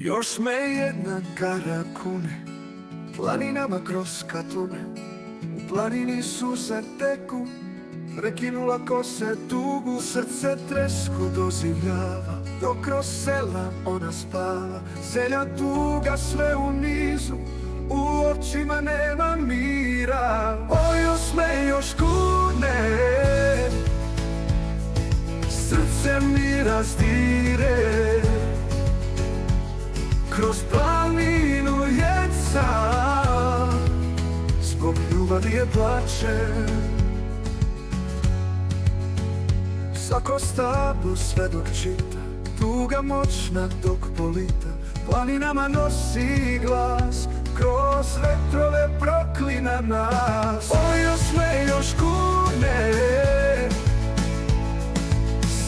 Još me jedna kara kune, planinama kroz katune. U planini suze teku, prekinula kose tugu. Srce tresku doživljava, dok kroz sela ona spava. Zelja tuga sve u nizu, u očima nema mira. O, još me još kune, srce mi razdire. Kroz planinu jeca, zbog ljubavi je plače. Svako stablo sve dok čita, tuga moćna dok polita. Planinama nosi glas, kroz vetrove proklina nas. O, još me još kune,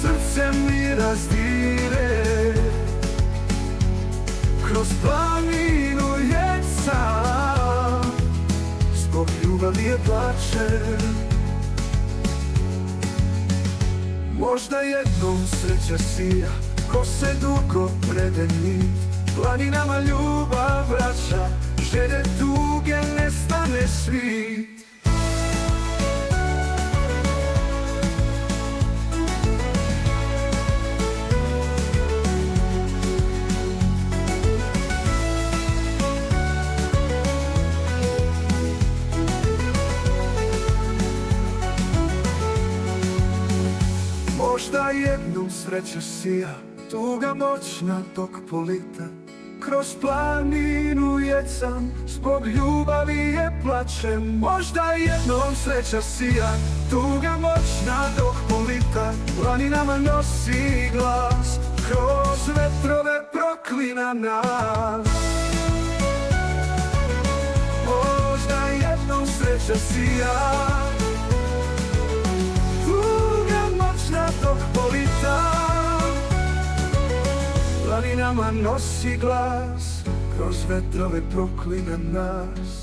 srce mi razdire. Kroz planinu jeca, zbog ljubavi je plače. Možda jednom sreća sija, ko se dugo prede nit. Planinama ljubav vraća, želje tuge nestane svit. Možda jednom sreća sija, tuga moćna dok polita. Kroz planinu jecam, zbog ljubavi je plačem. Možda jednom sreća sija, tuga moćna dok polita. Planinama nosi glas, kroz vetrove proklina nas. Možda jednom sreća sija, dok polita. Planinama nosi glas, kroz vetrove proklina nas.